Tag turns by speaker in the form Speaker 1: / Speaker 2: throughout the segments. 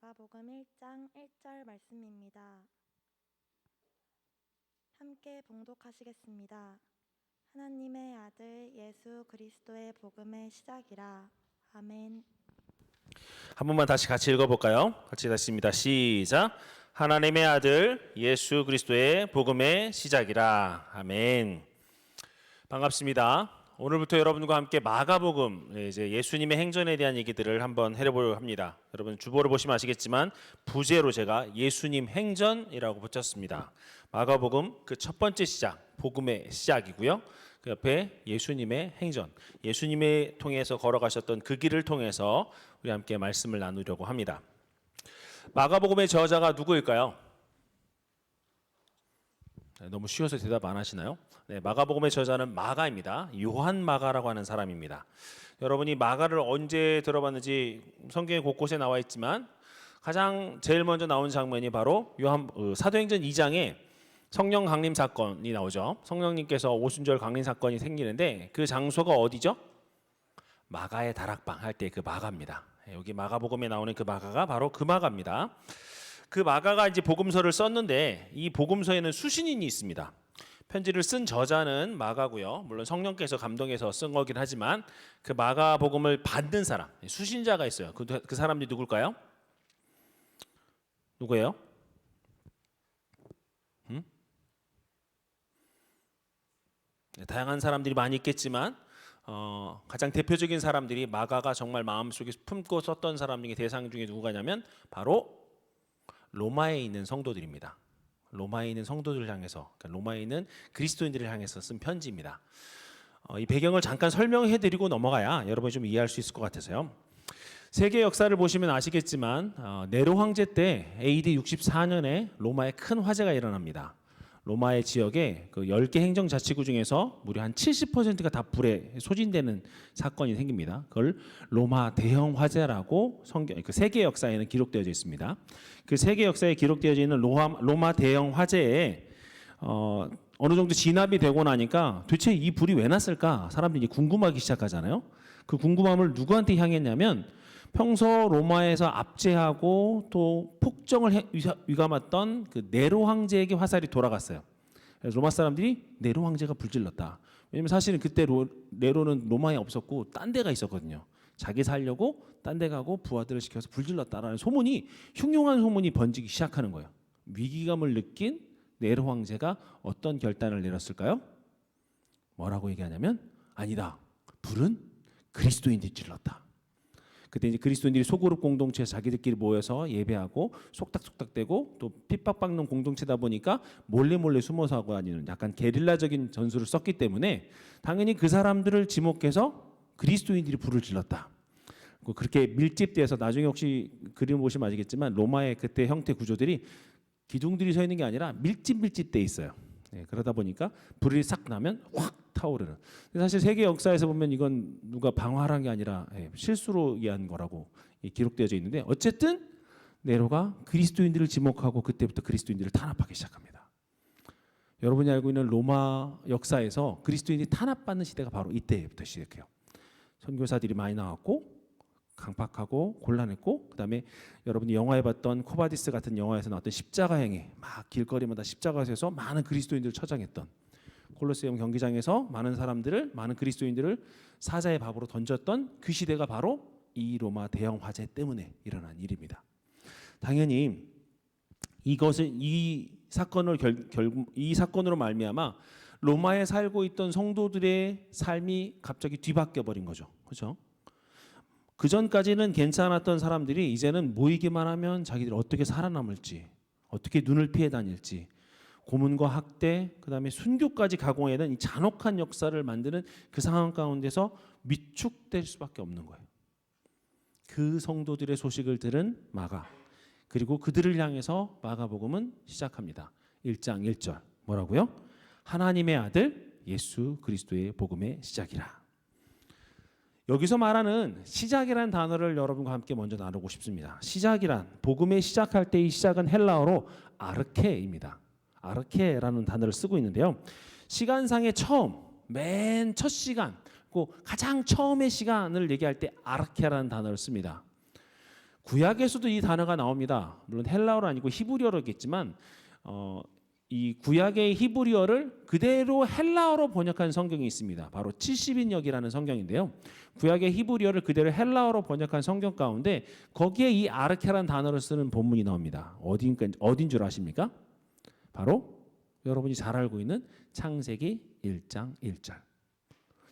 Speaker 1: 마가복음 1장 1절 말씀입니다. 함께 봉독하시겠습니다. 하나님의 아들 예수 그리스도의 복음의 시작이라. 아멘.
Speaker 2: 한 번만 다시 같이 읽어볼까요? 같이 읽습니다. 시작. 하나님의 아들 예수 그리스도의 복음의 시작이라. 아멘. 반갑습니다. 오늘부터 여러분과 함께 마가복음, 이제 예수님의 행전에 대한 얘기들을 한번 해보려고 합니다. 여러분 주보를 보시면 아시겠지만 부제로 제가 예수님 행전이라고 붙였습니다. 마가복음 그 첫 번째 시작, 복음의 시작이고요. 그 옆에 예수님의 행전, 예수님의 통해서 걸어가셨던 그 길을 통해서 우리 함께 말씀을 나누려고 합니다. 마가복음의 저자가 누구일까요? 너무 쉬워서 대답 안 하시나요? 네, 마가복음의 저자는 마가입니다. 요한 마가라고 하는 사람입니다. 여러분이 마가를 언제 들어봤는지 성경에 곳곳에 나와 있지만 가장 제일 먼저 나온 장면이 바로 사도행전 2장에 성령 강림 사건이 나오죠. 성령님께서 오순절 강림 사건이 생기는데 그 장소가 어디죠? 마가의 다락방 할 때 그 마가입니다. 여기 마가복음에 나오는 그 마가가 바로 그 마가입니다. 그 마가가 이제 복음서를 썼는데 이 복음서에는 수신인이 있습니다. 편지를 쓴 저자는 마가고요. 물론 성령께서 감동해서 쓴 거긴 하지만 그 마가복음을 받는 사람, 수신자가 있어요. 그 사람들이 누굴까요? 누구예요? 다양한 사람들이 많이 있겠지만 가장 대표적인 사람들이 마가가 정말 마음속에 품고 썼던 사람 중에 대상 중에 누구냐면 바로 로마에 있는 성도들입니다. 로마에 있는 성도들을 향해서, 그러니까 로마에 있는 그리스도인들을 향해서 쓴 편지입니다. 이 배경을 잠깐 설명해드리고 넘어가야 여러분이 좀 이해할 수 있을 것 같아서요. 세계 역사를 보시면 아시겠지만 네로 황제 때 AD 64년에 로마에 큰 화재가 일어납니다. 로마의 지역에 그 10개 행정자치구 중에서 무려 한 70%가 다 불에 소진되는 사건이 생깁니다. 그걸 로마 대형 화재라고 그 세계 역사에는 기록되어져 있습니다. 그 세계 역사에 기록되어져 있는 로마 대형 화재에 어느 정도 진압이 되고 나니까 도대체 이 불이 왜 났을까? 사람들이 궁금하기 시작하잖아요. 그 궁금함을 누구한테 향했냐면 평소 로마에서 압제하고 또 폭정을 위감했던 그 네로 황제에게 화살이 돌아갔어요. 그래서 로마 사람들이 네로 황제가 불질렀다. 왜냐면 사실은 그때 네로는 로마에 없었고 딴 데가 있었거든요. 자기 살려고 딴 데 가고 부하들을 시켜서 불질렀다라는 소문이, 흉흉한 소문이 번지기 시작하는 거예요. 위기감을 느낀 네로 황제가 어떤 결단을 내렸을까요? 뭐라고 얘기하냐면 아니다. 불은 그리스도인들이 질렀다. 그때 이제 그리스도인들이 소그룹 공동체에서 자기들끼리 모여서 예배하고 속닥속닥대고 또 핍박받는 공동체다 보니까 몰래 숨어서 하고 다니는 약간 게릴라적인 전술을 썼기 때문에 당연히 그 사람들을 지목해서 그리스도인들이 불을 질렀다. 그렇게 밀집돼서 나중에 혹시 그림 보시면 아시겠지만 로마의 그때 형태 구조들이 기둥들이 서 있는 게 아니라 밀집돼 있어요. 그러다 보니까 불이 싹 나면 확 타오르는. 사실 세계 역사에서 보면 이건 누가 방화한 게 아니라 실수로 이해한 거라고 기록되어져 있는데 어쨌든 네로가 그리스도인들을 지목하고 그때부터 그리스도인들을 탄압하기 시작합니다. 여러분이 알고 있는 로마 역사에서 그리스도인이 탄압받는 시대가 바로 이때부터 시작해요. 선교사들이 많이 나왔고 강팍하고 곤란했고, 그다음에 여러분이 영화에 봤던 코바디스 같은 영화에서 나왔던 십자가행위, 막 길거리마다 십자가에 서서 많은 그리스도인들을 처장했던, 콜로세움 경기장에서 많은 그리스도인들을 사자의 밥으로 던졌던 그 시대가 바로 이 로마 대형 화재 때문에 일어난 일입니다. 당연히 이 사건으로 말미암아 로마에 살고 있던 성도들의 삶이 갑자기 뒤바뀌어 버린 거죠. 그렇죠? 그 전까지는 괜찮았던 사람들이 이제는 모이기만 하면 자기들이 어떻게 살아남을지, 어떻게 눈을 피해 다닐지, 고문과 학대, 그 다음에 순교까지 가공해야 되는 이 잔혹한 역사를 만드는 그 상황 가운데서 위축될 수밖에 없는 거예요. 그 성도들의 소식을 들은 마가, 그리고 그들을 향해서 마가복음은 시작합니다. 1장 1절 뭐라고요? 하나님의 아들 예수 그리스도의 복음의 시작이라. 여기서 말하는 시작이라는 단어를 여러분과 함께 먼저 나누고 싶습니다. 시작이란, 복음의 시작할 때 이 시작은 헬라어로 아르케입니다. 아르케라는 단어를 쓰고 있는데요. 시간상의 처음, 맨 첫 시간, 가장 처음의 시간을 얘기할 때 아르케라는 단어를 씁니다. 구약에서도 이 단어가 나옵니다. 물론 헬라어는 아니고 히브리어로겠지만 이 구약의 히브리어를 그대로 헬라어로 번역한 성경이 있습니다. 바로 70인역이라는 성경인데요. 구약의 히브리어를 그대로 헬라어로 번역한 성경 가운데 거기에 이 아르케라는 단어를 쓰는 본문이 나옵니다. 어딘 줄 아십니까? 바로 여러분이 잘 알고 있는 창세기 1장 1절.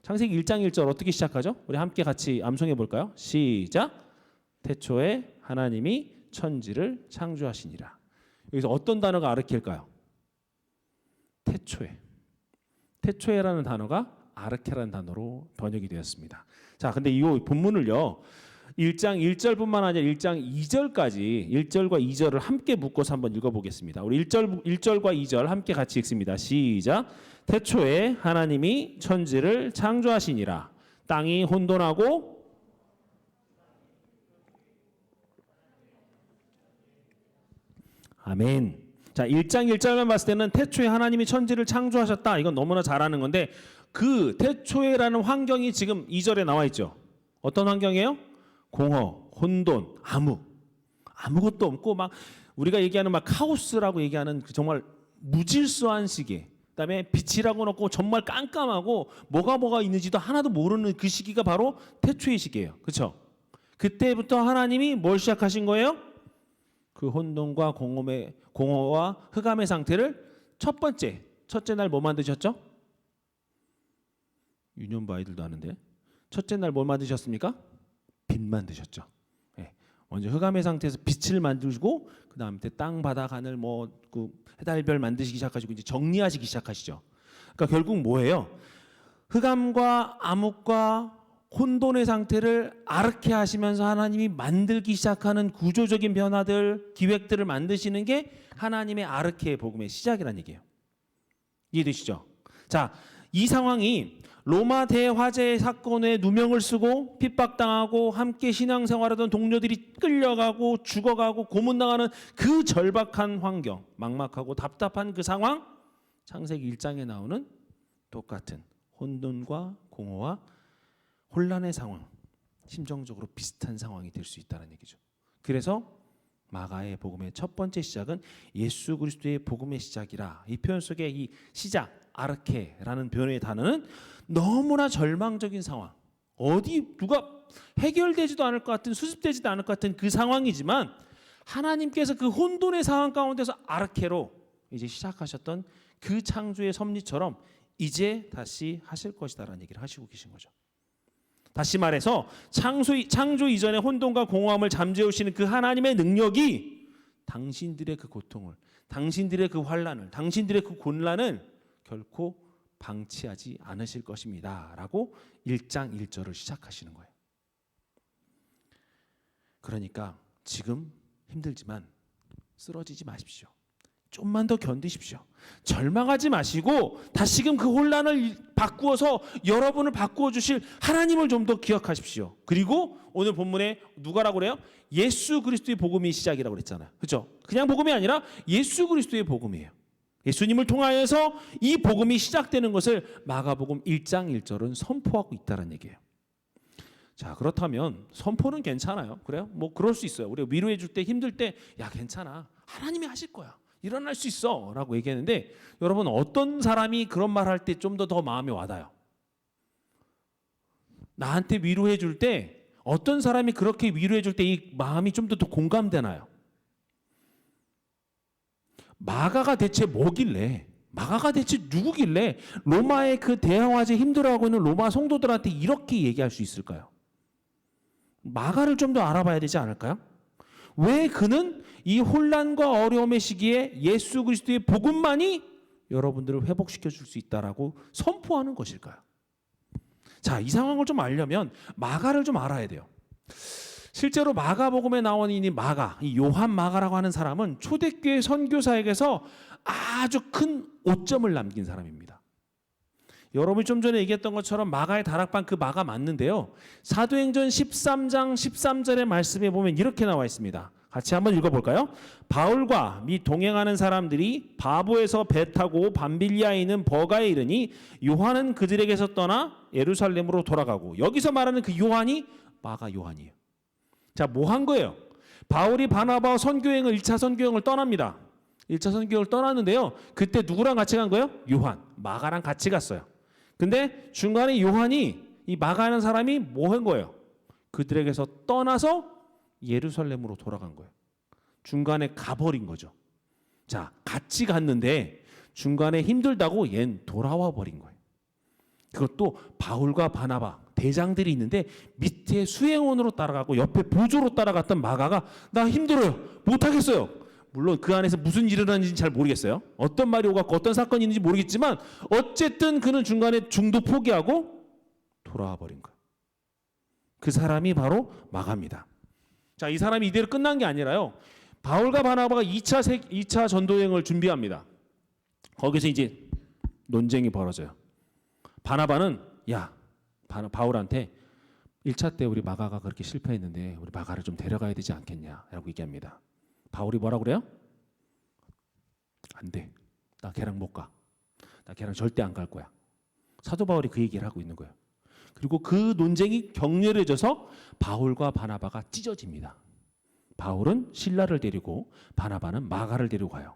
Speaker 2: 창세기 1장 1절 어떻게 시작하죠? 우리 함께 같이 암송해 볼까요? 시작. 태초에 하나님이 천지를 창조하시니라. 여기서 어떤 단어가 아르케일까요? 태초에. 태초에라는 단어가 아르케라는 단어로 번역이 되었습니다. 자, 근데 이 본문을요. 1장 1절뿐만 아니라 1장 2절까지 1절과 2절을 함께 묶어서 한번 읽어보겠습니다. 우리 1절과 2절 함께 같이 읽습니다. 시작. 태초에 하나님이 천지를 창조하시니라. 땅이 혼돈하고 아멘. 자, 1장 1절만 봤을 때는 태초에 하나님이 천지를 창조하셨다. 이건 너무나 잘 아는 건데 그 태초에라는 환경이 지금 2절에 나와 있죠. 어떤 환경이에요? 공허, 혼돈, 아무것도 없고 막 우리가 얘기하는 막 카오스라고 얘기하는 그 정말 무질서한 시기. 그다음에 빛이라고는 없고 정말 깜깜하고 뭐가 있는지도 하나도 모르는 그 시기가 바로 태초의 시기예요. 그렇죠? 그때부터 하나님이 뭘 시작하신 거예요? 그 혼돈과 공허와 흑암의 상태를 첫째 날 뭐 만드셨죠? 유년부 아이들도 아는데 첫째 날 뭐 만드셨습니까? 빛 만드셨죠. 네. 먼저 흑암의 상태에서 빛을 만들고 그 다음에 땅, 바다, 하늘, 그 해달별 만드시기 시작하시고 이제 정리하시기 시작하시죠. 그러니까 결국 뭐예요? 흑암과 암흑과 혼돈의 상태를 아르케 하시면서 하나님이 만들기 시작하는 구조적인 변화들, 기획들을 만드시는 게 하나님의 아르케의 복음의 시작이라는 얘기예요. 이해되시죠? 자, 이 상황이 로마 대화재 사건에 누명을 쓰고 핍박당하고 함께 신앙생활하던 동료들이 끌려가고 죽어가고 고문당하는 그 절박한 환경, 막막하고 답답한 그 상황, 창세기 1장에 나오는 똑같은 혼돈과 공허와 혼란의 상황, 심정적으로 비슷한 상황이 될 수 있다는 얘기죠. 그래서 마가의 복음의 첫 번째 시작은 예수 그리스도의 복음의 시작이라. 이 표현 속에 이 시작, 아르케라는 표현의 단어는 너무나 절망적인 상황, 누가 해결되지도 않을 것 같은, 수습되지도 않을 것 같은 그 상황이지만 하나님께서 그 혼돈의 상황 가운데서 아르케로 이제 시작하셨던 그 창조의 섭리처럼 이제 다시 하실 것이다라는 얘기를 하시고 계신 거죠. 다시 말해서 창조 이전의 혼돈과 공허함을 잠재우시는 그 하나님의 능력이 당신들의 그 고통을, 당신들의 그 환난을, 당신들의 그 곤란을 결코 방치하지 않으실 것입니다 라고 1장 1절을 시작하시는 거예요. 그러니까 지금 힘들지만 쓰러지지 마십시오. 좀만 더 견디십시오. 절망하지 마시고 다시금 그 혼란을 바꾸어서 여러분을 바꾸어 주실 하나님을 좀 더 기억하십시오. 그리고 오늘 본문에 누가라고 그래요? 예수 그리스도의 복음이 시작이라고 그랬잖아요. 그렇죠? 그냥 복음이 아니라 예수 그리스도의 복음이에요. 예수님을 통하여서 이 복음이 시작되는 것을 마가복음 1장 1절은 선포하고 있다는 얘기예요. 자, 그렇다면 선포는 괜찮아요. 그래요? 그럴 수 있어요. 우리가 위로해 줄 때, 힘들 때 야, 괜찮아. 하나님이 하실 거야. 일어날 수 있어 라고 얘기했는데 여러분 어떤 사람이 그런 말 할 때 좀 더 마음이 와닿아요? 나한테 위로해 줄 때 어떤 사람이 그렇게 위로해 줄 때 이 마음이 좀 더 공감되나요? 마가가 대체 뭐길래, 마가가 대체 누구길래 로마의 그 대항화제 힘들어하고 있는 로마 성도들한테 이렇게 얘기할 수 있을까요? 마가를 좀 더 알아봐야 되지 않을까요? 왜 그는 이 혼란과 어려움의 시기에 예수 그리스도의 복음만이 여러분들을 회복시켜 줄 수 있다라고 선포하는 것일까요? 자, 이 상황을 좀 알려면 마가를 좀 알아야 돼요. 실제로 마가복음에 나온 이 요한 마가라고 하는 사람은 초대교회 선교사에게서 아주 큰 오점을 남긴 사람입니다. 여러분이 좀 전에 얘기했던 것처럼 마가의 다락방 그 마가 맞는데요. 사도행전 13장 13절의 말씀에 보면 이렇게 나와 있습니다. 같이 한번 읽어볼까요? 바울과 및 동행하는 사람들이 바보에서 배 타고 밤빌리아에 있는 버가에 이르니 요한은 그들에게서 떠나 예루살렘으로 돌아가고, 여기서 말하는 그 요한이 마가 요한이에요. 자, 뭐 한 거예요? 바울이 바나바와 선교행을 1차 선교행을 떠납니다. 1차 선교행을 떠났는데요. 그때 누구랑 같이 간 거예요? 요한, 마가랑 같이 갔어요. 근데 중간에 요한이 이 마가라는 사람이 뭐 한 거예요? 그들에게서 떠나서 예루살렘으로 돌아간 거예요. 중간에 가버린 거죠. 자, 같이 갔는데 중간에 힘들다고 얜 돌아와 버린 거예요. 그것도 바울과 바나바 대장들이 있는데 밑에 수행원으로 따라가고 옆에 보조로 따라갔던 마가가 나 힘들어요. 못하겠어요. 물론 그 안에서 무슨 일이 일어났는지 잘 모르겠어요. 어떤 말이 오갔고 어떤 사건이 있는지 모르겠지만 어쨌든 그는 중간에 중도 포기하고 돌아와 버린 거예요. 그 사람이 바로 마가입니다. 자, 이 사람이 이대로 끝난 게 아니라요. 바울과 바나바가 2차 전도여행을 준비합니다. 거기서 이제 논쟁이 벌어져요. 바나바는 바울한테 1차 때 우리 마가가 그렇게 실패했는데 우리 마가를 좀 데려가야 되지 않겠냐라고 얘기합니다. 바울이 뭐라고 그래요? 안 돼. 나 걔랑 못 가. 나 걔랑 절대 안 갈 거야. 사도 바울이 그 얘기를 하고 있는 거예요. 그리고 그 논쟁이 격렬해져서 바울과 바나바가 찢어집니다. 바울은 실라를 데리고 바나바는 마가를 데리고 가요.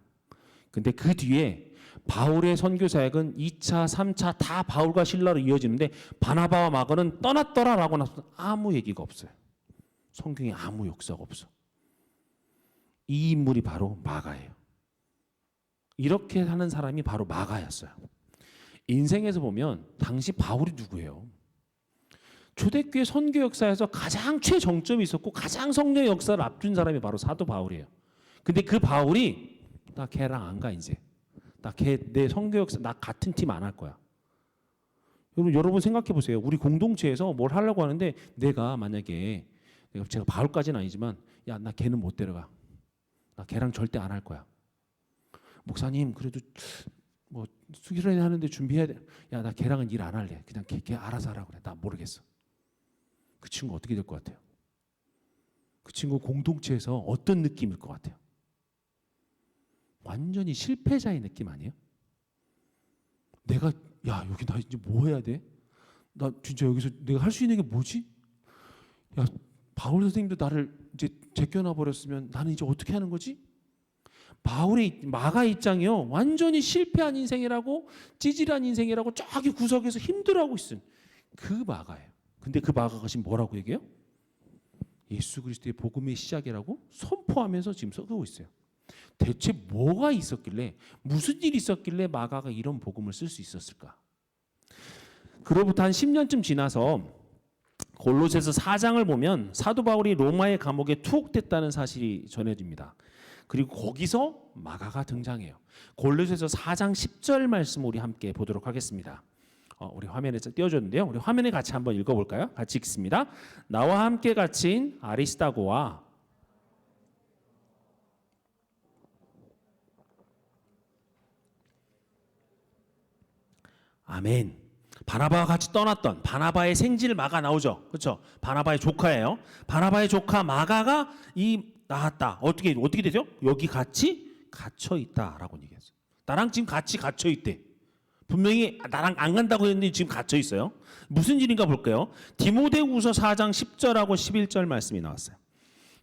Speaker 2: 근데 그 뒤에 바울의 선교 사역은 2차, 3차 다 바울과 실라로 이어지는데 바나바와 마가는 떠났더라라고 나서 아무 얘기가 없어요. 성경에 아무 역사가 없어. 이 인물이 바로 마가예요. 이렇게 하는 사람이 바로 마가였어요. 인생에서 보면 당시 바울이 누구예요? 초대교회 선교 역사에서 가장 최정점이 있었고 가장 성령의 역사를 앞둔 사람이 바로 사도 바울이에요. 근데 그 바울이 나 걔랑 안 가 이제. 나 걔 내 선교 역사 나 같은 팀 안 할 거야. 여러분 생각해 보세요. 우리 공동체에서 뭘 하려고 하는데 내가 만약에 제가 바울까지는 아니지만 야 나 걔는 못 데려가. 나 걔랑 절대 안 할 거야. 목사님 그래도 뭐 수기련회 하는데 준비해야 돼. 야 나 걔랑은 일 안 할래. 그냥 걔 알아서 하라고 그래. 나 모르겠어. 그 친구 어떻게 될 것 같아요? 그 친구 공동체에서 어떤 느낌일 것 같아요? 완전히 실패자의 느낌 아니에요? 내가 여기 나 이제 뭐 해야 돼? 나 진짜 여기서 내가 할 수 있는 게 뭐지? 야 바울 선생님도 나를 이제 제껴놔 버렸으면 나는 이제 어떻게 하는 거지? 바울의 마가 입장이요 완전히 실패한 인생이라고 찌질한 인생이라고 저기 구석에서 힘들어하고 있은 그 마가예요. 근데 그 마가가 지금 뭐라고 얘기해요? 예수 그리스도의 복음의 시작이라고 선포하면서 지금 써가고 있어요. 대체 뭐가 있었길래 무슨 일이 있었길래 마가가 이런 복음을 쓸 수 있었을까? 그로부터 한 10년쯤 지나서 골로새서 4장을 보면 사도 바울이 로마의 감옥에 투옥됐다는 사실이 전해집니다. 그리고 거기서 마가가 등장해요. 골로새서 4장 10절 말씀 우리 함께 보도록 하겠습니다. 우리 화면에 띄워줬는데요. 우리 화면에 같이 한번 읽어볼까요? 같이 읽습니다. 나와 함께 갇힌 아리스다고와 아멘. 바나바와 같이 떠났던 바나바의 생질 마가 나오죠. 그렇죠? 바나바의 조카예요. 바나바의 조카 마가가 나왔다. 어떻게 되죠? 여기 같이 갇혀 있다라고 얘기했어요. 나랑 지금 같이 갇혀 있대. 분명히 나랑 안 간다고 했는데 지금 갇혀 있어요. 무슨 일인가 볼까요? 디모데후서 4장 10절하고 11절 말씀이 나왔어요.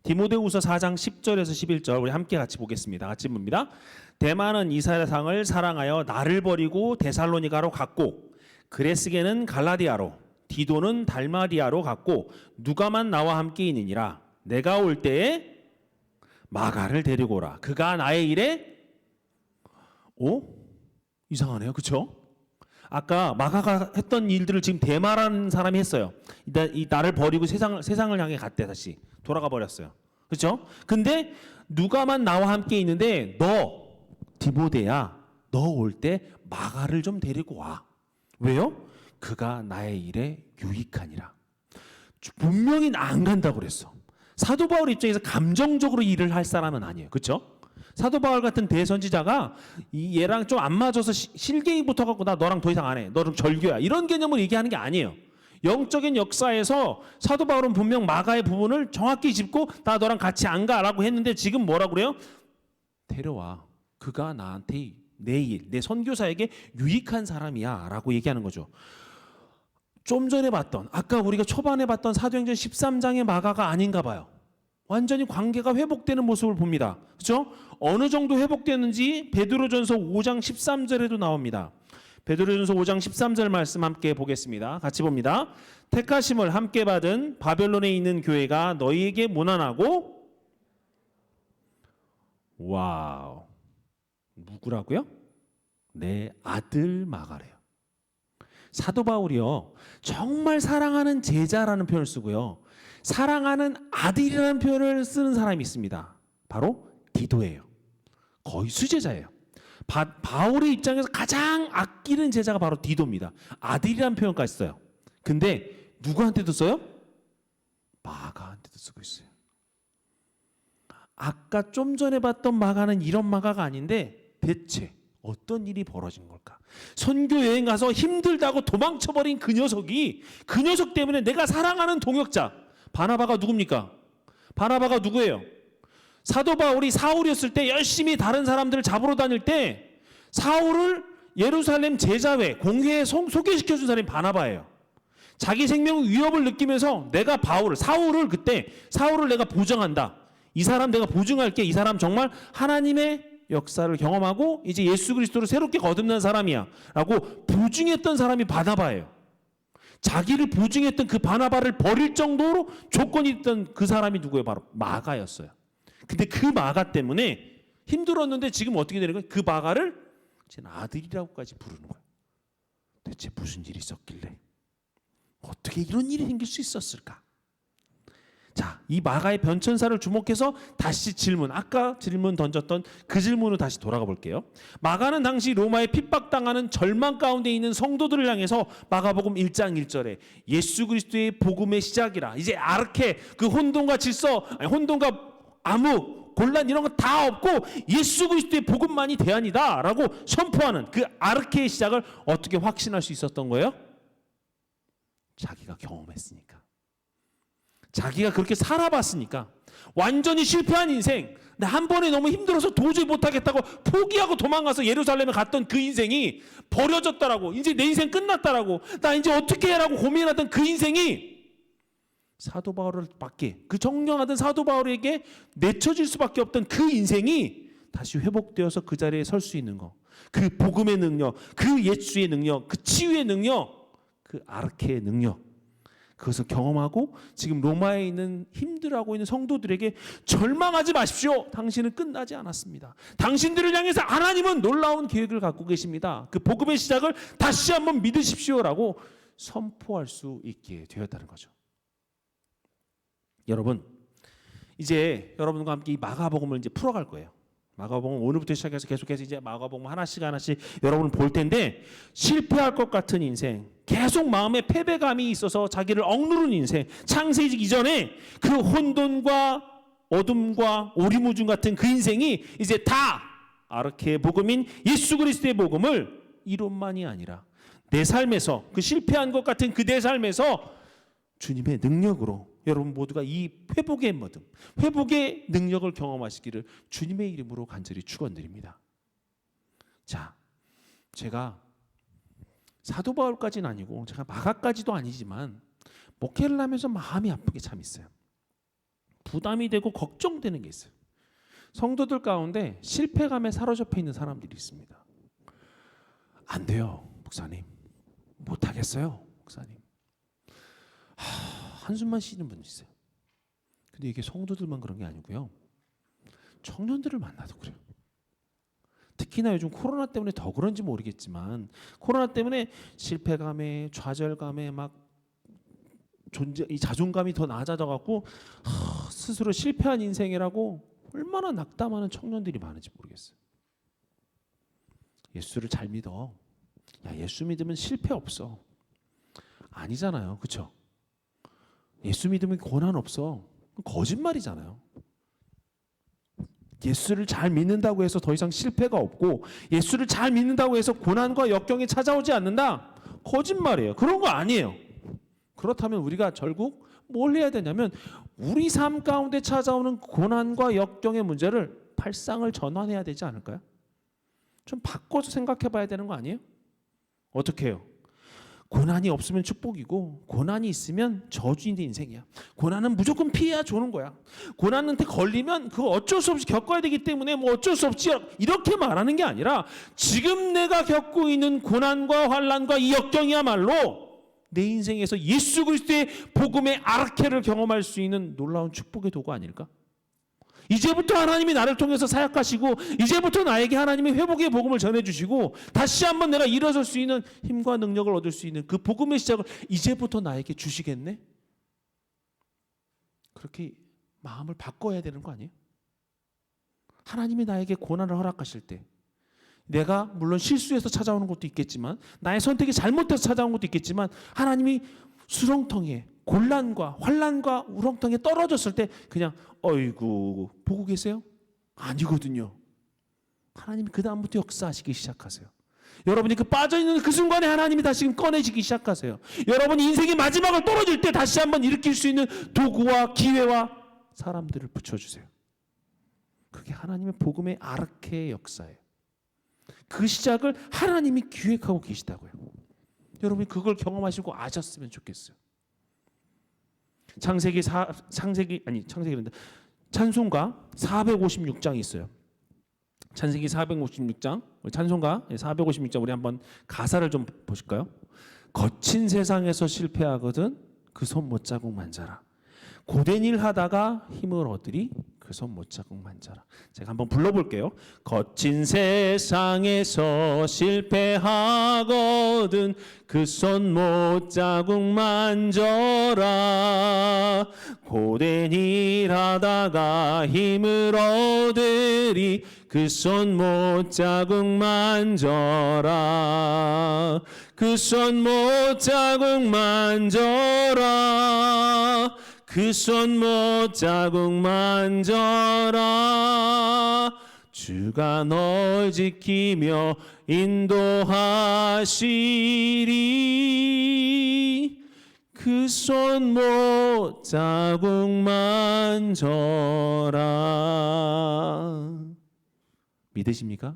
Speaker 2: 디모데후서 4장 10절에서 11절 우리 함께 같이 보겠습니다. 같이 봅니다. 데마는 이 세상을 사랑하여 나를 버리고 데살로니가로 갔고 그레스게는 갈라디아로 디도는 달마디아로 갔고 누가만 나와 함께 있느니라. 내가 올 때에 마가를 데리고 오라. 그가 나의 일에 이상하네요. 그렇죠? 아까 마가가 했던 일들을 지금 데마라는 사람이 했어요. 나를 버리고 세상을 향해 갔대. 다시 돌아가 버렸어요. 그렇죠? 근데 누가만 나와 함께 있는데 너 디모데야 너 올 때 마가를 좀 데리고 와. 왜요? 그가 나의 일에 유익하니라. 분명히 안 간다고 그랬어. 사도 바울 입장에서 감정적으로 일을 할 사람은 아니에요. 그렇죠? 사도 바울 같은 대선지자가 얘랑 좀 안 맞아서 실갱이 붙어갖고 나 너랑 더 이상 안 해. 너랑 절교야. 이런 개념을 얘기하는 게 아니에요. 영적인 역사에서 사도 바울은 분명 마가의 부분을 정확히 짚고 나 너랑 같이 안 가라고 했는데 지금 뭐라고 그래요? 데려와. 그가 나한테 내 선교사에게 유익한 사람이야 라고 얘기하는 거죠. 좀 전에 봤던 아까 우리가 초반에 봤던 사도행전 13장의 마가가 아닌가 봐요. 완전히 관계가 회복되는 모습을 봅니다. 그렇죠? 어느 정도 회복되는지 베드로전서 5장 13절에도 나옵니다. 베드로전서 5장 13절 말씀 함께 보겠습니다. 같이 봅니다. 택하심을 함께 받은 바벨론에 있는 교회가 너희에게 문안하고, 와우, 누구라고요? 내 아들 마가래요. 사도 바울이요, 정말 사랑하는 제자라는 표현을 쓰고요, 사랑하는 아들이라는 표현을 쓰는 사람이 있습니다. 바로 디도예요. 거의 수제자예요. 바울의 입장에서 가장 아끼는 제자가 바로 디도입니다. 아들이라는 표현까지 써요. 근데 누구한테도 써요? 마가한테도 쓰고 있어요. 아까 좀 전에 봤던 마가는 이런 마가가 아닌데 대체 어떤 일이 벌어진 걸까? 선교 여행 가서 힘들다고 도망쳐버린 그 녀석 때문에 내가 사랑하는 동역자 바나바가 누굽니까? 바나바가 누구예요? 사도 바울이 사울이었을 때 열심히 다른 사람들을 잡으러 다닐 때 사울을 예루살렘 제자회 공회에 소개시켜준 사람이 바나바예요. 자기 생명 위협을 느끼면서 내가 사울을 내가 보증한다. 이 사람 내가 보증할게. 이 사람 정말 하나님의 역사를 경험하고 이제 예수 그리스도를 새롭게 거듭난 사람이야 라고 보증했던 사람이 바나바예요. 자기를 보증했던 그 바나바를 버릴 정도로 조건이 있던 그 사람이 누구예요? 바로 마가였어요. 근데 그 마가 때문에 힘들었는데 지금 어떻게 되는 거예요? 그 마가를 제 아들이라고까지 부르는 거예요. 대체 무슨 일이 있었길래 어떻게 이런 일이 생길 수 있었을까? 자, 이 마가의 변천사를 주목해서 다시 아까 질문 던졌던 그 질문으로 다시 돌아가 볼게요. 마가는 당시 로마에 핍박당하는 절망 가운데 있는 성도들을 향해서 마가복음 1장 1절에 예수 그리스도의 복음의 시작이라. 이제 아르케 그 혼돈과 혼돈과 암흑, 곤란 이런 거 다 없고 예수 그리스도의 복음만이 대안이다라고 선포하는 그 아르케의 시작을 어떻게 확신할 수 있었던 거예요? 자기가 경험했으니까. 자기가 그렇게 살아봤으니까. 완전히 실패한 인생, 한 번에 너무 힘들어서 도저히 못하겠다고 포기하고 도망가서 예루살렘에 갔던 그 인생이 버려졌다라고, 이제 내 인생 끝났다라고, 나 이제 어떻게 해라고 고민하던 그 인생이 사도 바울밖에, 그 정령하던 사도 바울에게 내쳐질 수밖에 없던 그 인생이 다시 회복되어서 그 자리에 설 수 있는 거, 그 복음의 능력, 그 예수의 능력, 그 치유의 능력, 그 아르케의 능력, 그것을 경험하고 지금 로마에 있는 힘들어하고 있는 성도들에게 절망하지 마십시오. 당신은 끝나지 않았습니다. 당신들을 향해서 하나님은 놀라운 계획을 갖고 계십니다. 그 복음의 시작을 다시 한번 믿으십시오라고 선포할 수 있게 되었다는 거죠. 여러분, 이제 여러분과 함께 이 마가복음을 이제 풀어갈 거예요. 마가복음 오늘부터 시작해서 계속해서 이제 마가복음 하나씩 여러분 볼 텐데, 실패할 것 같은 인생, 계속 마음에 패배감이 있어서 자기를 억누른 인생, 창세기 이전에 그 혼돈과 어둠과 오리무중 같은 그 인생이 이제 다 아르케의 복음인 예수 그리스도의 복음을 이론만이 아니라 내 삶에서, 그 실패한 것 같은 그 내 삶에서 주님의 능력으로 여러분 모두가 이 회복의 모든, 회복의 능력을 경험하시기를 주님의 이름으로 간절히 축원드립니다. 자, 제가 사도 바울까지는 아니고 제가 마가까지도 아니지만 목회를 하면서 마음이 아프게 참 있어요. 부담이 되고 걱정되는 게 있어요. 성도들 가운데 실패감에 사로잡혀 있는 사람들이 있습니다. 안 돼요, 목사님. 못하겠어요, 목사님. 한숨만 쉬는 분이 있어요. 근데 이게 성도들만 그런 게 아니고요, 청년들을 만나도 그래요. 특히나 요즘 코로나 때문에 더 그런지 모르겠지만 코로나 때문에 실패감에 좌절감에 막 이 자존감이 더 낮아져 갖고 스스로 실패한 인생이라고 얼마나 낙담하는 청년들이 많은지 모르겠어요. 예수를 잘 믿어. 야, 예수 믿으면 실패 없어. 아니잖아요. 그렇죠? 예수 믿으면 고난 없어. 거짓말이잖아요. 예수를 잘 믿는다고 해서 더 이상 실패가 없고, 예수를 잘 믿는다고 해서 고난과 역경이 찾아오지 않는다? 거짓말이에요. 그런 거 아니에요. 그렇다면 우리가 결국 뭘 해야 되냐면 우리 삶 가운데 찾아오는 고난과 역경의 문제를 발상을 전환해야 되지 않을까요? 좀 바꿔서 생각해 봐야 되는 거 아니에요? 어떻게 해요? 고난이 없으면 축복이고 고난이 있으면 저주인 인생이야. 고난은 무조건 피해야 좋은 거야. 고난한테 걸리면 그거 어쩔 수 없이 겪어야 되기 때문에 뭐 어쩔 수 없지 이렇게 말하는 게 아니라 지금 내가 겪고 있는 고난과 환난과 이 역경이야말로 내 인생에서 예수 그리스도의 복음의 아르케를 경험할 수 있는 놀라운 축복의 도구 아닐까? 이제부터 하나님이 나를 통해서 사역하시고 이제부터 나에게 하나님의 회복의 복음을 전해주시고 다시 한번 내가 일어설 수 있는 힘과 능력을 얻을 수 있는 그 복음의 시작을 이제부터 나에게 주시겠네? 그렇게 마음을 바꿔야 되는 거 아니에요? 하나님이 나에게 고난을 허락하실 때 내가 물론 실수해서 찾아오는 것도 있겠지만 나의 선택이 잘못해서 찾아온 것도 있겠지만 하나님이 수렁텅이에 곤란과 환난과 우렁텅이에 떨어졌을 때 그냥 어이구 보고 계세요? 아니거든요. 하나님이 그 다음부터 역사하시기 시작하세요. 여러분이 그 빠져있는 그 순간에 하나님이 다시금 꺼내시기 시작하세요. 여러분이 인생의 마지막을 떨어질 때 다시 한번 일으킬 수 있는 도구와 기회와 사람들을 붙여주세요. 그게 하나님의 복음의 아르케의 역사예요. 그 시작을 하나님이 기획하고 계시다고요. 여러분이 그걸 경험하시고 아셨으면 좋겠어요. 찬송가 456장이 있어요. 찬송기 456장, 찬송가 456장 우리 한번 가사를 좀 보실까요? 거친 세상에서 실패하거든 그 손 못자국 만져라. 고된 일 하다가 힘을 얻으리 그 손 못자국 만져라. 제가 한번 불러볼게요. 거친 세상에서 실패하거든 그 손 못자국 만져라. 고된 일 하다가 힘을 얻으리 그 손 못자국 만져라. 그 손 못자국 만져라. 그 손 못자국 만져라. 주가 널 지키며 인도하시리. 그 손 못자국 만져라. 믿으십니까?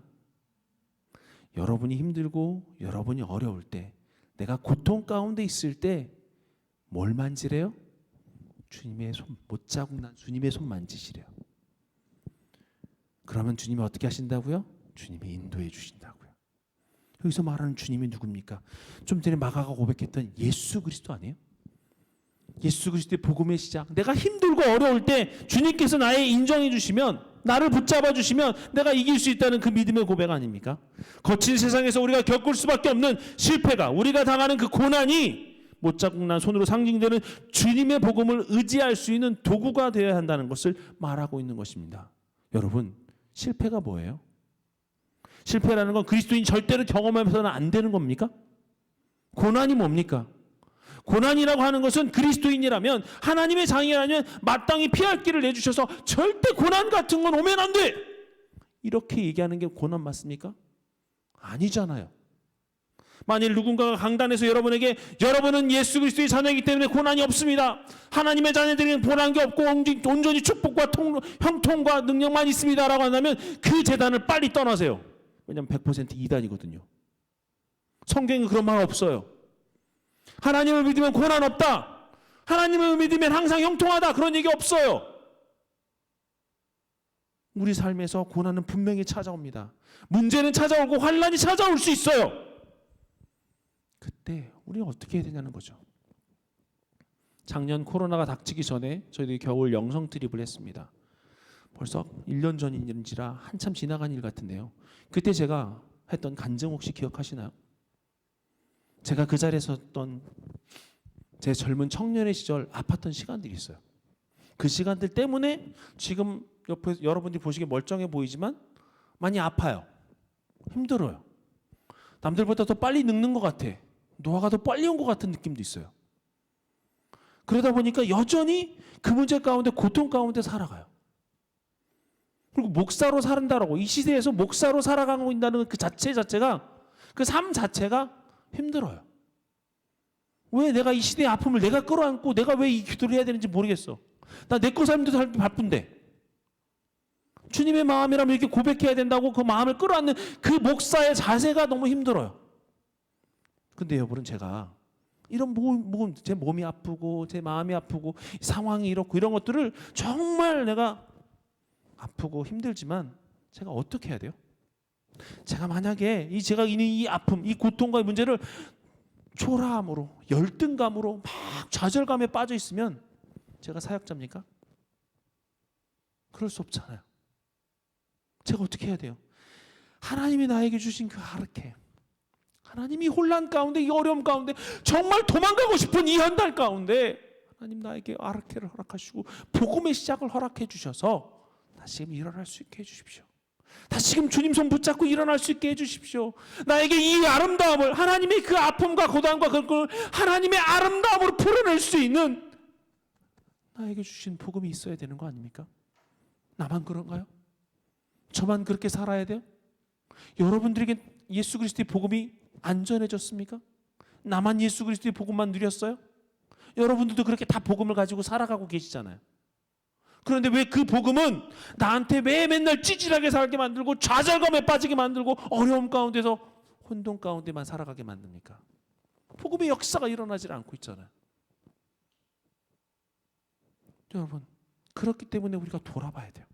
Speaker 2: 여러분이 힘들고 여러분이 어려울 때, 내가 고통 가운데 있을 때 뭘 만지래요? 주님의 손, 못자국 난 주님의 손 만지시래요. 그러면 주님이 어떻게 하신다고요? 주님이 인도해 주신다고요. 여기서 말하는 주님이 누굽니까? 좀 전에 마가가 고백했던 예수 그리스도 아니에요? 예수 그리스도의 복음의 시작. 내가 힘들고 어려울 때 주님께서 나의 인정해 주시면, 나를 붙잡아 주시면 내가 이길 수 있다는 그 믿음의 고백 아닙니까? 거친 세상에서 우리가 겪을 수밖에 없는 실패가, 우리가 당하는 그 고난이 못자국 난 손으로 상징되는 주님의 복음을 의지할 수 있는 도구가 되어야 한다는 것을 말하고 있는 것입니다. 여러분, 실패가 뭐예요? 실패라는 건 그리스도인 절대로 경험하면서는 안 되는 겁니까? 고난이 뭡니까? 고난이라고 하는 것은 그리스도인이라면, 하나님의 자녀라면 마땅히 피할 길을 내주셔서 절대 고난 같은 건 오면 안 돼! 이렇게 얘기하는 게 고난 맞습니까? 아니잖아요. 만일 누군가가 강단에서 여러분에게 여러분은 예수 그리스도의 자녀이기 때문에 고난이 없습니다, 하나님의 자녀들에게는 고난한 게 없고 온전히 축복과 형통과 능력만 있습니다 라고 한다면 그 재단을 빨리 떠나세요. 왜냐하면 100% 이단이거든요. 성경에 그런 말 없어요. 하나님을 믿으면 고난 없다, 하나님을 믿으면 항상 형통하다, 그런 얘기 없어요. 우리 삶에서 고난은 분명히 찾아옵니다. 문제는 찾아오고 환난이 찾아올 수 있어요. 그때 우리는 어떻게 해야 되냐는 거죠. 작년 코로나가 닥치기 전에 저희들이 겨울 영성 트립을 했습니다. 벌써 1년 전인지라 한참 지나간 일 같은데요. 그때 제가 했던 간증 혹시 기억하시나요? 제가 그 자리에서 했던 제 젊은 청년의 시절 아팠던 시간들이 있어요. 그 시간들 때문에 지금 옆에 여러분들이 보시기에 멀쩡해 보이지만 많이 아파요. 힘들어요. 남들보다 더 빨리 늙는 것 같아. 노화가 더 빨리 온 것 같은 느낌도 있어요. 그러다 보니까 여전히 그 문제 가운데, 고통 가운데 살아가요. 그리고 목사로 산다라고, 이 시대에서 목사로 살아가고 있다는 그 자체가, 그 삶 자체가 힘들어요. 왜 내가 이 시대의 아픔을 내가 끌어안고 내가 왜 이 기도를 해야 되는지 모르겠어. 나 내 거 삶도 바쁜데. 주님의 마음이라면 이렇게 고백해야 된다고 그 마음을 끌어안는 그 목사의 자세가 너무 힘들어요. 근데 여러분, 제가 이런 제 몸이 아프고 제 마음이 아프고 상황이 이렇고 이런 것들을 정말 내가 아프고 힘들지만 제가 어떻게 해야 돼요? 제가 만약에 제가 있는 이 아픔, 이 고통과의 문제를 초라함으로, 열등감으로 막 좌절감에 빠져 있으면 제가 사역자입니까? 그럴 수 없잖아요. 제가 어떻게 해야 돼요? 하나님이 나에게 주신 그 아르케, 하나님이 혼란 가운데, 이 어려움 가운데, 정말 도망가고 싶은 이 현달 가운데 하나님 나에게 아르케를 허락하시고 복음의 시작을 허락해 주셔서 다시금 일어날 수 있게 해주십시오. 다시금 주님 손 붙잡고 일어날 수 있게 해주십시오. 나에게 이 아름다움을, 하나님의 그 아픔과 고단과 그걸 하나님의 아름다움으로 풀어낼 수 있는 나에게 주신 복음이 있어야 되는 거 아닙니까? 나만 그런가요? 저만 그렇게 살아야 돼요? 여러분들에게 예수 그리스도의 복음이 안 전해졌습니까? 나만 예수 그리스도의 복음만 누렸어요? 여러분들도 그렇게 다 복음을 가지고 살아가고 계시잖아요. 그런데 왜 그 복음은 나한테 왜 맨날 찌질하게 살게 만들고 좌절감에 빠지게 만들고 어려움 가운데서 혼돈 가운데만 살아가게 만듭니까? 복음의 역사가 일어나질 않고 있잖아요. 여러분, 그렇기 때문에 우리가 돌아봐야 돼요.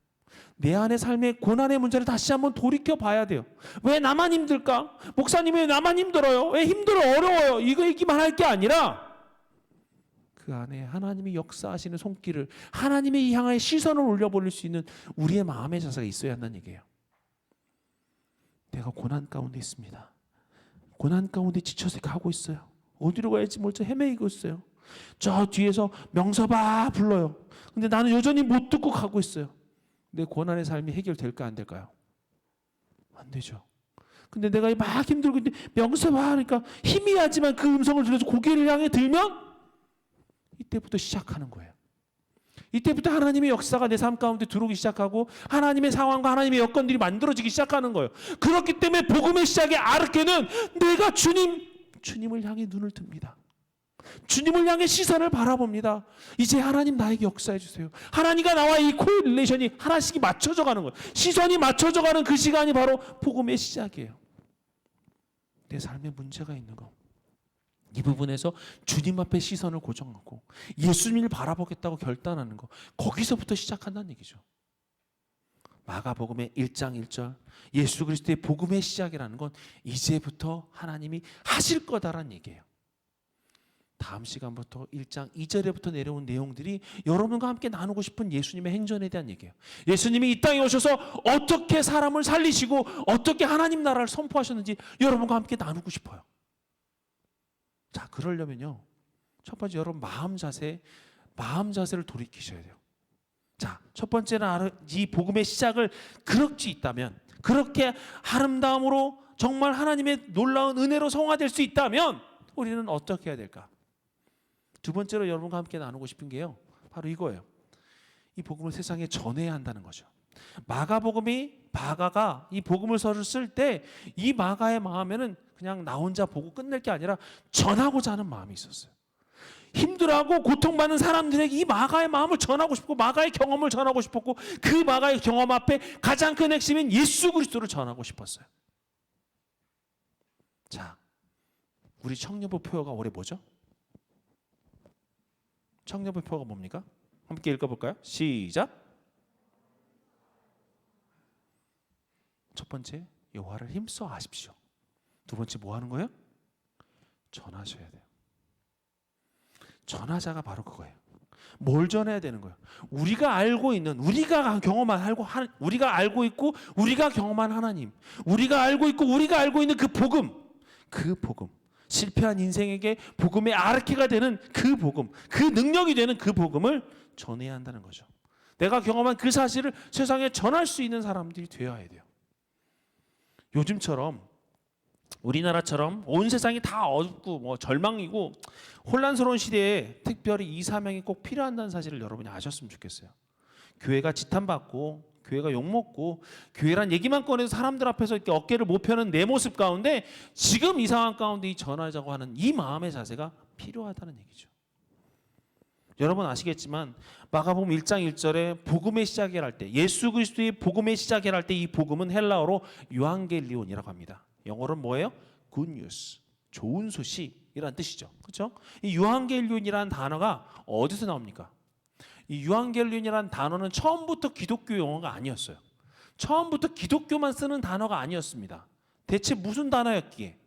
Speaker 2: 내 안의 삶의 고난의 문제를 다시 한번 돌이켜 봐야 돼요. 왜 나만 힘들까? 목사님 왜 나만 힘들어요? 왜 힘들어 어려워요? 이거 얘기만 할 게 아니라 그 안에 하나님이 역사하시는 손길을, 하나님의 향하여 시선을 올려버릴 수 있는 우리의 마음의 자세가 있어야 한다는 얘기예요. 내가 고난 가운데 있습니다. 고난 가운데 지쳐서 가고 있어요. 어디로 가야지 멀쩡 헤매이고 있어요. 저 뒤에서 명서봐 불러요. 근데 나는 여전히 못 듣고 가고 있어요. 내 고난의 삶이 해결될까 안 될까요? 안 되죠. 근데 내가 막 힘들고 있는데 명서봐 하니까 희미하지만 그 음성을 들려서 고개를 향해 들면 이때부터 시작하는 거예요. 이때부터 하나님의 역사가 내 삶 가운데 들어오기 시작하고 하나님의 상황과 하나님의 여건들이 만들어지기 시작하는 거예요. 그렇기 때문에 복음의 시작의 아르케는 내가 주님을 향해 눈을 듭니다. 주님을 향해 시선을 바라봅니다. 이제 하나님 나에게 역사해 주세요. 하나님과 나와 이 코릴레이션이 하나씩 맞춰져 가는 거예요. 시선이 맞춰져 가는 그 시간이 바로 복음의 시작이에요. 내 삶에 문제가 있는 거, 이 부분에서 주님 앞에 시선을 고정하고 예수님을 바라보겠다고 결단하는 거, 거기서부터 시작한다는 얘기죠. 마가복음의 1장 1절 예수 그리스도의 복음의 시작이라는 건 이제부터 하나님이 하실 거다라는 얘기예요. 다음 시간부터 1장 2절에부터 내려온 내용들이 여러분과 함께 나누고 싶은 예수님의 행전에 대한 얘기예요. 예수님이 이 땅에 오셔서 어떻게 사람을 살리시고 어떻게 하나님 나라를 선포하셨는지 여러분과 함께 나누고 싶어요. 자, 그러려면요, 첫 번째 여러분 마음 자세를 돌이키셔야 돼요. 자, 첫 번째는 이 복음의 시작을 그렇게 있다면, 그렇게 아름다움으로 정말 하나님의 놀라운 은혜로 성화될 수 있다면 우리는 어떻게 해야 될까? 두 번째로 여러분과 함께 나누고 싶은 게요, 바로 이거예요. 이 복음을 세상에 전해야 한다는 거죠. 마가가 이 복음을 쓸 때 이 마가의 마음에는 그냥 나 혼자 보고 끝낼 게 아니라 전하고자 하는 마음이 있었어요. 힘들어하고 고통받는 사람들에게 이 마가의 마음을 전하고 싶고 마가의 경험을 전하고 싶었고 그 마가의 경험 앞에 가장 큰 핵심인 예수 그리스도를 전하고 싶었어요. 자, 우리 청년부 표어가 올해 뭐죠? 청년부 표어가 뭡니까? 함께 읽어볼까요? 시작. 첫 번째, 여호와를 힘써 아십시오. 두 번째, 뭐 하는 거예요? 전하셔야 돼요. 전하자가 바로 그거예요. 뭘 전해야 되는 거예요? 우리가 알고 있는, 우리가 알고 있고 우리가 경험한 하나님, 우리가 알고 있고 우리가 알고 있는 그 복음, 실패한 인생에게 복음의 아르케가 되는 그 복음, 그 능력이 되는 그 복음을 전해야 한다는 거죠. 내가 경험한 그 사실을 세상에 전할 수 있는 사람들이 되어야 돼요. 요즘처럼 우리나라처럼 온 세상이 다 어둡고 절망이고 혼란스러운 시대에 특별히 이 사명이 꼭 필요한다는 사실을 여러분이 아셨으면 좋겠어요. 교회가 지탄받고 교회가 욕먹고 교회란 얘기만 꺼내서 사람들 앞에서 이렇게 어깨를 못 펴는 내 모습 가운데 지금 이 상황 가운데 이 전하자고 하는 이 마음의 자세가 필요하다는 얘기죠. 여러분 아시겠지만 마가복음 1장 1절에 복음의 시작이라 할 때, 예수 그리스도의 복음의 시작이라 할 때 이 복음은 헬라어로 유앙겔리온이라고 합니다. 영어로는 뭐예요? Good news. 좋은 소식이란 뜻이죠. 그렇죠? 이 유한겔리온이라는 단어가 어디서 나옵니까? 이 유한겔리온이라는 단어는 처음부터 기독교 용어가 아니었어요. 처음부터 기독교만 쓰는 단어가 아니었습니다. 대체 무슨 단어였기에?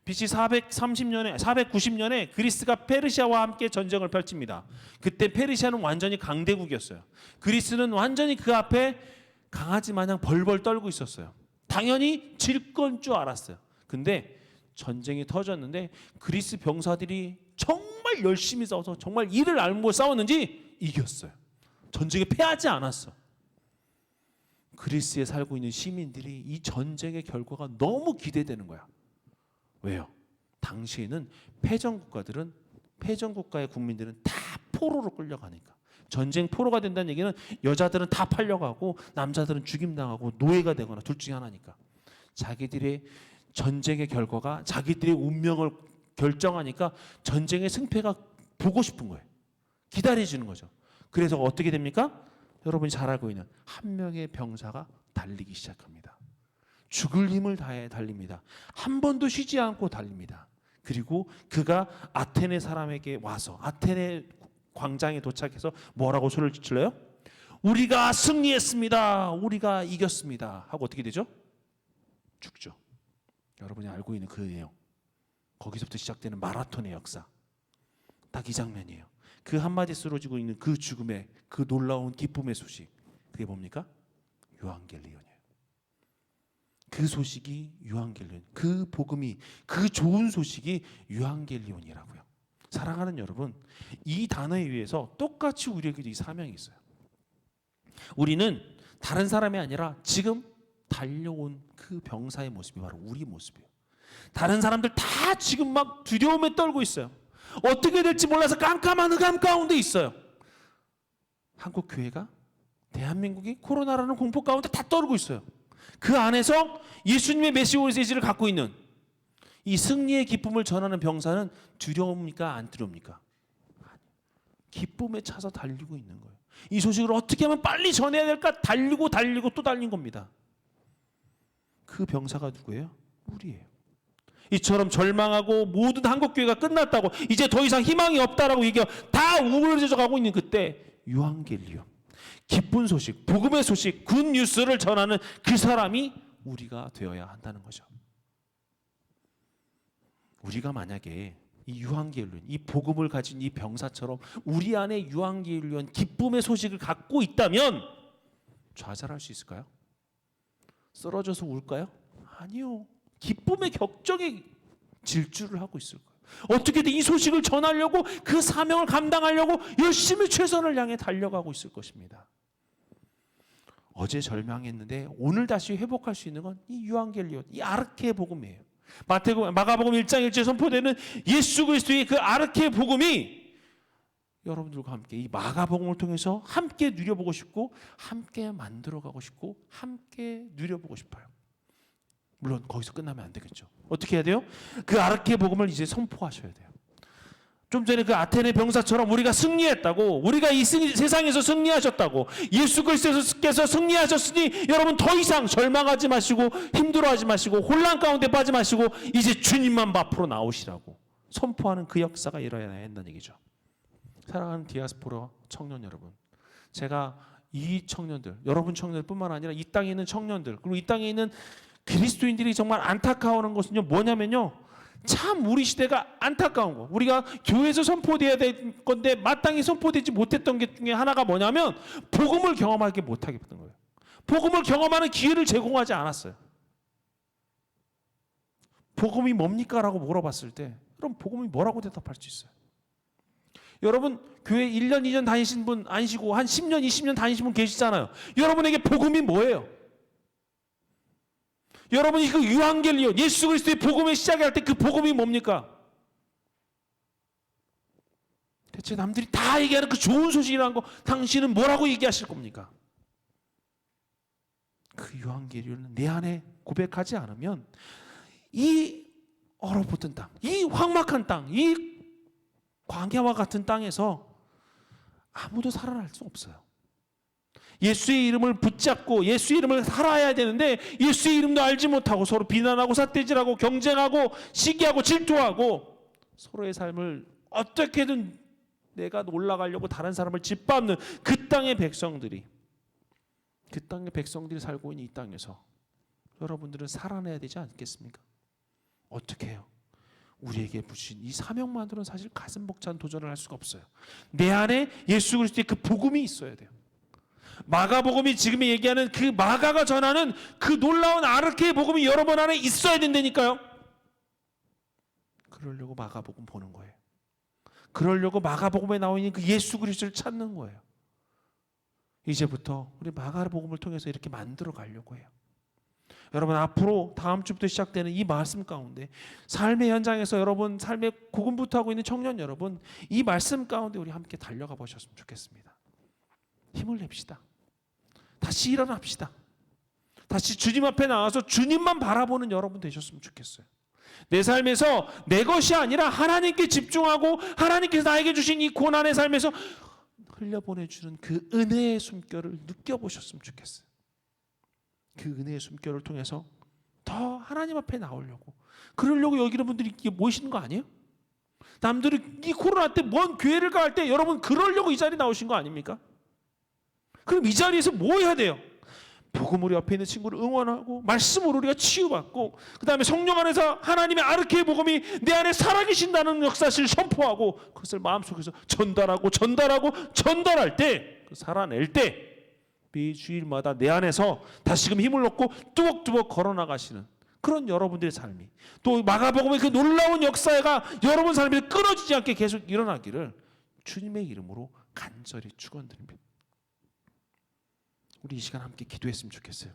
Speaker 2: BC 490년에 그리스가 페르시아와 함께 전쟁을 펼칩니다. 그때 페르시아는 완전히 강대국이었어요. 그리스는 완전히 그 앞에 강아지 마냥 벌벌 떨고 있었어요. 당연히 질 건 줄 알았어요. 근데 전쟁이 터졌는데 그리스 병사들이 정말 열심히 싸워서 정말 이를 알고 싸웠는지 이겼어요. 전쟁에 패하지 않았어. 그리스에 살고 있는 시민들이 이 전쟁의 결과가 너무 기대되는 거야. 왜요? 당시에는 패전 국가의 국민들은 다 포로로 끌려가니까. 전쟁 포로가 된다는 얘기는 여자들은 다 팔려가고 남자들은 죽임당하고 노예가 되거나 둘 중에 하나니까. 자기들의 전쟁의 결과가 자기들의 운명을 결정하니까 전쟁의 승패가 보고 싶은 거예요. 기다려주는 거죠. 그래서 어떻게 됩니까? 여러분이 잘 알고 있는 한 명의 병사가 달리기 시작합니다. 죽을 힘을 다해 달립니다. 한 번도 쉬지 않고 달립니다. 그리고 그가 아테네 사람에게 와서 아테네 광장에 도착해서 뭐라고 소리를 질러요? 우리가 승리했습니다. 우리가 이겼습니다. 하고 어떻게 되죠? 죽죠. 여러분이 알고 있는 그 내용. 거기서부터 시작되는 마라톤의 역사. 딱 이 장면이에요. 그 한마디 쓰러지고 있는 그 죽음의 그 놀라운 기쁨의 소식. 그게 뭡니까? 유한겔리온이에요. 그 소식이 유한겔리온. 그 복음이 그 좋은 소식이 유한겔리온이라고요. 사랑하는 여러분, 이 단어에 의해서 똑같이 우리에게도 이 사명이 있어요. 우리는 다른 사람이 아니라 지금 달려온 그 병사의 모습이 바로 우리 모습이에요. 다른 사람들 다 지금 막 두려움에 떨고 있어요. 어떻게 될지 몰라서 깜깜한 흑암 가운데 있어요. 한국 교회가 대한민국이 코로나라는 공포 가운데 다 떨고 있어요. 그 안에서 예수님의 메시지를 갖고 있는 이 승리의 기쁨을 전하는 병사는 두려웁니까? 안 두려웁니까? 기쁨에 차서 달리고 있는 거예요. 이 소식을 어떻게 하면 빨리 전해야 될까? 달리고 또 달린 겁니다. 그 병사가 누구예요? 우리예요. 이처럼 절망하고 모든 한국교회가 끝났다고 이제 더 이상 희망이 없다라고 얘기하고 다 우울해져 가고 있는 그때 유한겔리온, 기쁜 소식, 복음의 소식, 굿뉴스를 전하는 그 사람이 우리가 되어야 한다는 거죠. 우리가 만약에 이 유한겔리온, 이 복음을 가진 이 병사처럼 우리 안에 유한겔리온 기쁨의 소식을 갖고 있다면 좌절할 수 있을까요? 쓰러져서 울까요? 아니요. 기쁨의 격정의 질주를 하고 있을 거예요. 어떻게든 이 소식을 전하려고 그 사명을 감당하려고 열심히 최선을 향해 달려가고 있을 것입니다. 어제 절망했는데 오늘 다시 회복할 수 있는 건 이 유한겔리온, 이 아르케의 복음이에요. 마가복음 1장 1절에 선포되는 예수 그리스도의 그 아르케의 복음이 여러분들과 함께 이 마가복음을 통해서 함께 누려보고 싶고 함께 만들어가고 싶고 함께 누려보고 싶어요. 물론 거기서 끝나면 안 되겠죠. 어떻게 해야 돼요? 그 아르케의 복음을 이제 선포하셔야 돼요. 좀 전에 그 아테네 병사처럼 우리가 승리했다고, 우리가 이 세상에서 승리하셨다고, 예수 그리스도께서 승리하셨으니 여러분 더 이상 절망하지 마시고 힘들어하지 마시고 혼란 가운데 빠지 마시고 이제 주님만 앞으로 나오시라고 선포하는 그 역사가 일어나야 한다는 얘기죠. 사랑하는 디아스포라 청년 여러분, 제가 이 청년들, 여러분 청년들뿐만 아니라 이 땅에 있는 청년들, 그리고 이 땅에 있는 그리스도인들이 정말 안타까워하는 것은요 뭐냐면요, 참 우리 시대가 안타까운 거, 우리가 교회에서 선포돼야 될 건데 마땅히 선포되지 못했던 게 중에 하나가 뭐냐면 복음을 경험하게 못하게 됐던 거예요. 복음을 경험하는 기회를 제공하지 않았어요. 복음이 뭡니까? 라고 물어봤을 때 그럼 복음이 뭐라고 대답할 수 있어요? 여러분 교회 1년 2년 다니신 분 아니시고 한 10년 20년 다니신 분 계시잖아요. 여러분에게 복음이 뭐예요? 여러분이 그 유한겔리온, 예수 그리스도의 복음의 시작을 할 때 그 복음이 뭡니까? 대체 남들이 다 얘기하는 그 좋은 소식이라는 거 당신은 뭐라고 얘기하실 겁니까? 그 유한겔리온은 내 안에 고백하지 않으면 이 얼어붙은 땅, 이 황막한 땅, 이 광야와 같은 땅에서 아무도 살아날 수 없어요. 예수의 이름을 붙잡고 예수의 이름을 살아야 되는데 예수의 이름도 알지 못하고 서로 비난하고 삿대질하고 경쟁하고 시기하고 질투하고 서로의 삶을 어떻게든 내가 올라가려고 다른 사람을 짓밟는 그 땅의 백성들이 살고 있는 이 땅에서 여러분들은 살아내야 되지 않겠습니까? 어떻게 해요? 우리에게 주신 이 사명만으로는 사실 가슴 벅찬 도전을 할 수가 없어요. 내 안에 예수 그리스도의 그 복음이 있어야 돼요. 마가복음이 지금 얘기하는 그 마가가 전하는 그 놀라운 아르케의 복음이 여러분 안에 있어야 된다니까요. 그러려고 마가복음 보는 거예요. 그러려고 마가복음에 나와 있는 그 예수 그리스도를 찾는 거예요. 이제부터 우리 마가복음을 통해서 이렇게 만들어 가려고 해요. 여러분 앞으로 다음 주부터 시작되는 이 말씀 가운데 삶의 현장에서 여러분 삶의 고군분투하고 있는 청년 여러분 이 말씀 가운데 우리 함께 달려가 보셨으면 좋겠습니다. 힘을 냅시다. 다시 일어납시다. 다시 주님 앞에 나와서 주님만 바라보는 여러분 되셨으면 좋겠어요. 내 삶에서 내 것이 아니라 하나님께 집중하고 하나님께서 나에게 주신 이 고난의 삶에서 흘려보내주는 그 은혜의 숨결을 느껴보셨으면 좋겠어요. 그 은혜의 숨결을 통해서 더 하나님 앞에 나오려고 그러려고 여기 여러분들이 모이시는 거 아니에요? 남들이 이 코로나 때 먼 교회를 갈 때 여러분 그러려고 이 자리에 나오신 거 아닙니까? 그럼 이 자리에서 뭐 해야 돼요? 복음으로 옆에 있는 친구를 응원하고 말씀으로 우리가 치유받고 그 다음에 성령 안에서 하나님의 아르케의 복음이 내 안에 살아계신다는 역사를 선포하고 그것을 마음속에서 전달할 때 그 살아낼 때 매주일마다 내 안에서 다시금 힘을 얻고 뚜벅뚜벅 걸어나가시는 그런 여러분들의 삶이 또 마가복음의 그 놀라운 역사가 여러분 삶에서 끊어지지 않게 계속 일어나기를 주님의 이름으로 간절히 축원드립니다. 우리 이 시간 함께 기도했으면 좋겠어요.